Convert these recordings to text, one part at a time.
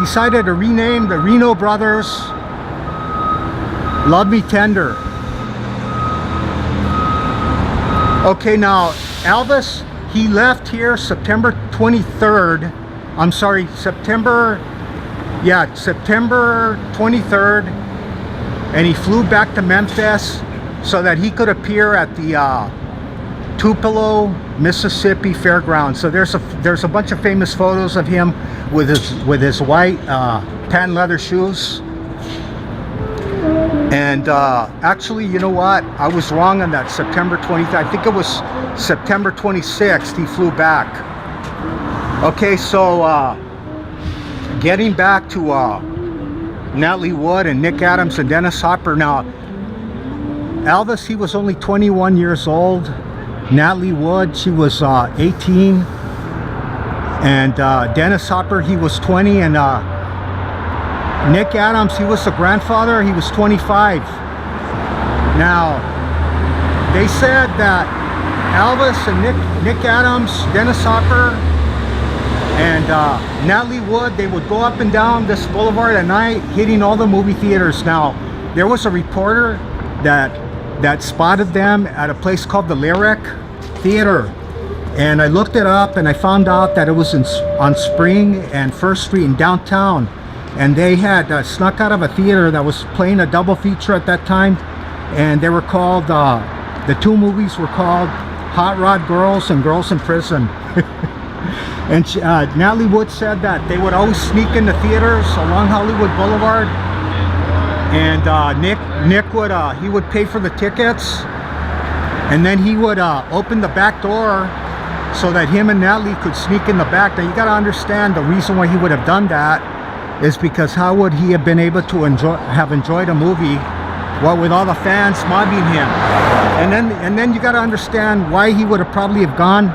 decided to rename the Reno Brothers Love Me Tender. Okay, now Elvis, he left here September 23rd. I'm sorry, September 23rd, and he flew back to Memphis so that he could appear at the Tupelo, Mississippi Fairgrounds. So there's a bunch of famous photos of him with his white patent leather shoes. And actually, you know what? I was wrong on that September 23rd. I think it was September 26th he flew back. Okay, so getting back to Natalie Wood and Nick Adams and Dennis Hopper. Now, Elvis, he was only 21 years old. Natalie Wood, she was 18. And Dennis Hopper, he was 20. And Nick Adams, he was the grandfather, he was 25. Now, they said that Elvis and Nick Adams, Dennis Hopper, and Natalie Wood, they would go up and down this boulevard at night, hitting all the movie theaters. Now, there was a reporter that spotted them at a place called the Lyric Theater. And I looked it up and I found out that it was on Spring and First Street in downtown. And they had snuck out of a theater that was playing a double feature at that time. And they were called, the two movies were called Hot Rod Girls and Girls in Prison. And Natalie Wood said that they would always sneak into theaters along Hollywood Boulevard. And Nick would, he would pay for the tickets. And then he would open the back door so that him and Natalie could sneak in the back. Now you gotta understand the reason why he would have done that is because how would he have been able to have enjoyed a movie, what with all the fans mobbing him? And then you got to understand why he would have probably have gone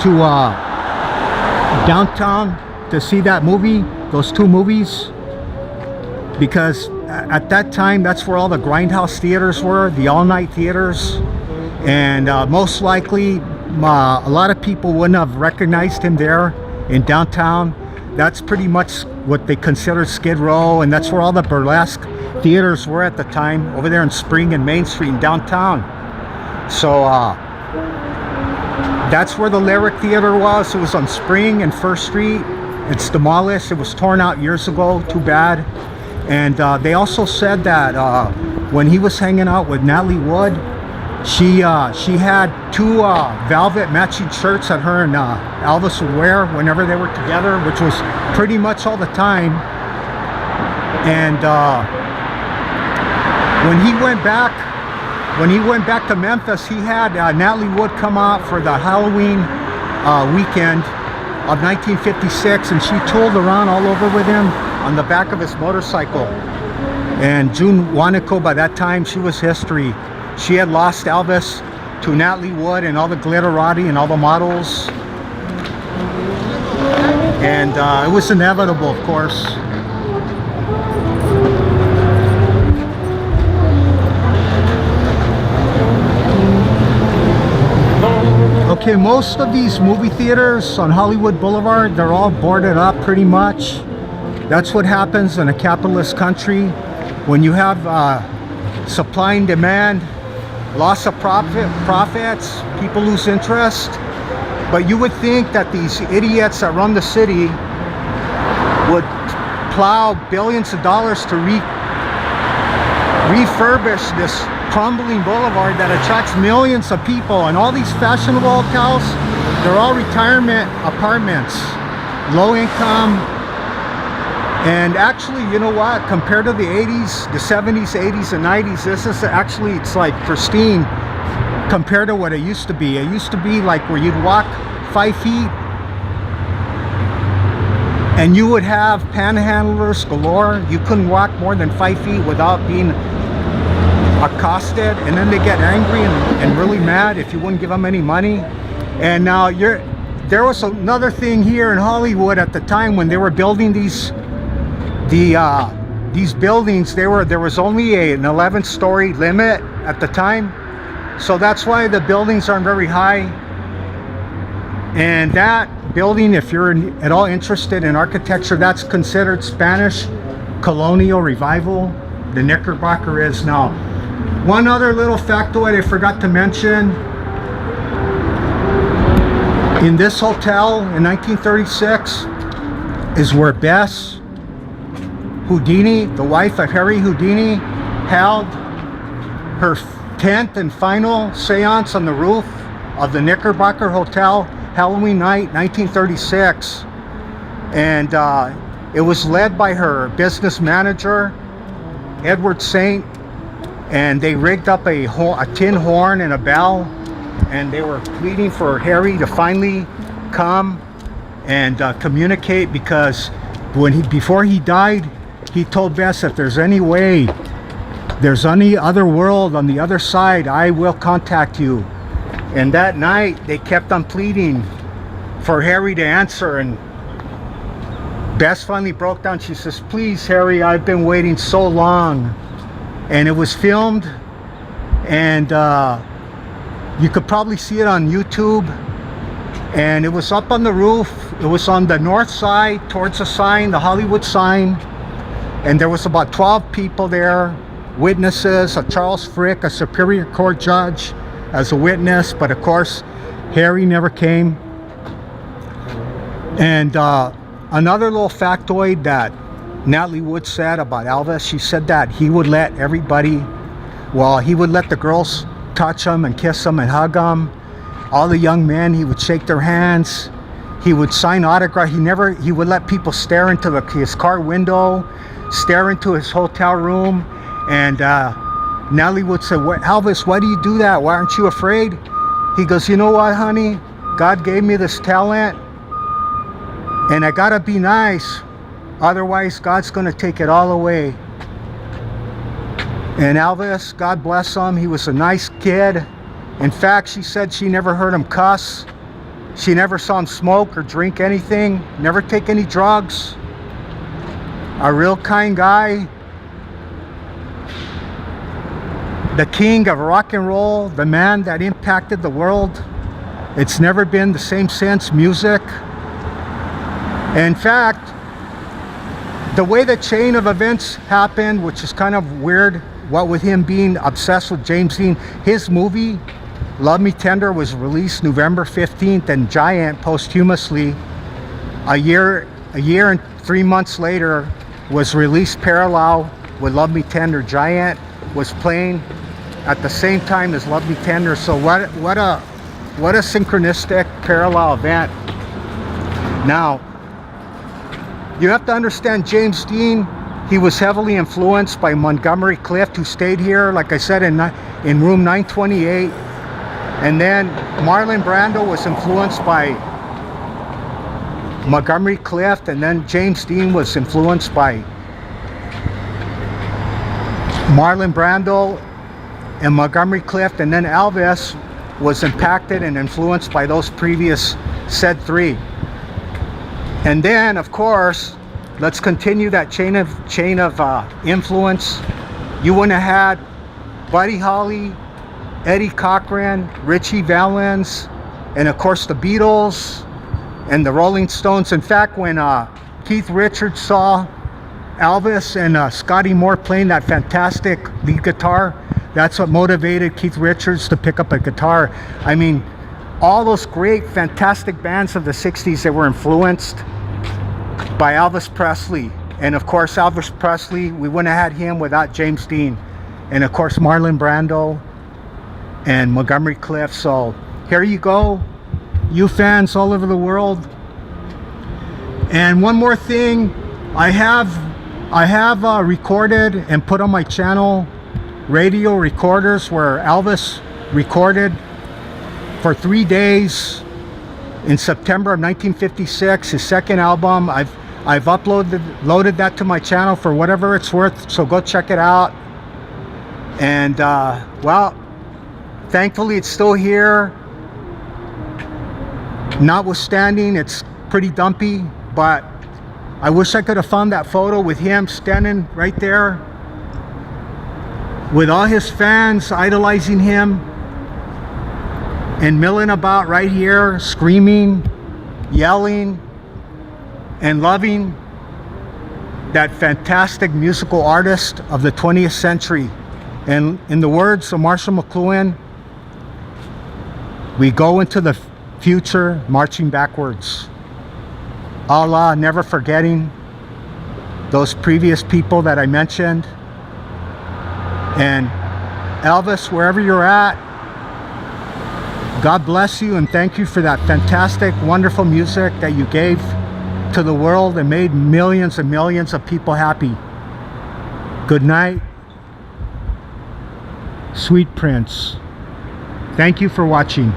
to downtown to see that movie, those two movies, because at that time that's where all the grindhouse theaters were, the all-night theaters, and most likely a lot of people wouldn't have recognized him there in downtown. That's pretty much what they considered Skid Row, and that's where all the burlesque theaters were at the time, over there in Spring and Main Street in downtown. So that's where the Lyric Theater was. It was on Spring and First Street. It's demolished. It was torn out years ago. Too bad. And they also said that when he was hanging out with Natalie Wood, she had two velvet matching shirts that her and Elvis would wear whenever they were together, which was pretty much all the time. And when he went back to Memphis, he had Natalie Wood come out for the Halloween weekend of 1956, and she tooled around all over with him on the back of his motorcycle. And June Wanico, by that time, she was history. She had lost Elvis to Natalie Wood and all the glitterati and all the models. And it was inevitable, of course. Okay, most of these movie theaters on Hollywood Boulevard, they're all boarded up pretty much. That's what happens in a capitalist country when you have supply and demand. Loss of profits, people lose interest. But you would think that these idiots that run the city would plow billions of dollars to refurbish this crumbling boulevard that attracts millions of people. And all these fashionable hotels, they're all retirement apartments, low income. And actually, you know what, compared to the 80s, the 70s, 80s, and 90s, this is actually, it's like pristine compared to what it used to be. It used to be like where you'd walk 5 feet and you would have panhandlers galore. You couldn't walk more than 5 feet without being accosted, and then they get angry and really mad if you wouldn't give them any money. And now there was another thing here in Hollywood at the time when they were building these buildings. There was only an 11-story limit at the time, so that's why the buildings aren't very high. And that building, if you're at all interested in architecture, that's considered Spanish colonial revival. The Knickerbocker is now. One other little factoid I forgot to mention. In this hotel in 1936 is where Bess Houdini, the wife of Harry Houdini, held her 10th and final seance on the roof of the Knickerbocker Hotel, Halloween night, 1936. And it was led by her business manager, Edward Saint, and they rigged up a tin horn and a bell, and they were pleading for Harry to finally come and communicate, because before he died, he told Bess, if there's any way, there's any other world on the other side, I will contact you. And that night they kept on pleading for Harry to answer, and Bess finally broke down. She says, please Harry, I've been waiting so long. And it was filmed, and you could probably see it on YouTube. And it was up on the roof. It was on the north side towards the sign, the Hollywood sign. And there was about 12 people there, witnesses, a Charles Frick, a Superior Court judge as a witness, but of course Harry never came. And another little factoid that Natalie Wood said about Elvis, she said that he would let everybody, well, he would let the girls touch him and kiss him and hug him. All the young men, he would shake their hands. He would sign autographs. He would let people stare into his car window, stare into his hotel room. And Natalie Wood said, Elvis, why do you do that? Why aren't you afraid? He goes, you know what, honey? God gave me this talent, and I gotta be nice. Otherwise, God's gonna take it all away. And Elvis, God bless him, he was a nice kid. In fact, she said she never heard him cuss. She never saw him smoke or drink anything, never take any drugs. A real kind guy. The king of rock and roll, the man that impacted the world. It's never been the same since. Music. In fact, the way the chain of events happened, which is kind of weird, what with him being obsessed with James Dean, his movie Love Me Tender was released November 15th, and Giant posthumously a year and 3 months later was released parallel with Love Me Tender. Giant was playing at the same time as Love Me Tender. So what a synchronistic parallel event. Now, you have to understand, James Dean, he was heavily influenced by Montgomery Clift, who stayed here, like I said, in room 928. And then Marlon Brando was influenced by Montgomery Clift, and then James Dean was influenced by Marlon Brando and Montgomery Clift, and then Elvis was impacted and influenced by those previous said three. And then, of course, let's continue that chain of influence. You wouldn't have had Buddy Holly, Eddie Cochran, Richie Valens, and of course the Beatles and the Rolling Stones. In fact, when Keith Richards saw Elvis and Scotty Moore playing that fantastic lead guitar, that's what motivated Keith Richards to pick up a guitar. I mean, all those great, fantastic bands of the 60s that were influenced by Elvis Presley. And of course, Elvis Presley, we wouldn't have had him without James Dean. And of course, Marlon Brando and Montgomery Clift. So here you go, you fans all over the world. And one more thing, I have recorded and put on my channel radio recorders where Elvis recorded for 3 days in September of 1956, his second album. I've loaded that to my channel for whatever it's worth, so go check it out. And well, thankfully it's still here, notwithstanding it's pretty dumpy, but I wish I could have found that photo with him standing right there with all his fans idolizing him and milling about right here, screaming yelling and loving that fantastic musical artist of the 20th century. And in the words of Marshall McLuhan, we go into the future marching backwards. Allah, never forgetting those previous people that I mentioned. And Elvis, wherever you're at, God bless you and thank you for that fantastic, wonderful music that you gave to the world and made millions and millions of people happy. Good night, sweet Prince. Thank you for watching.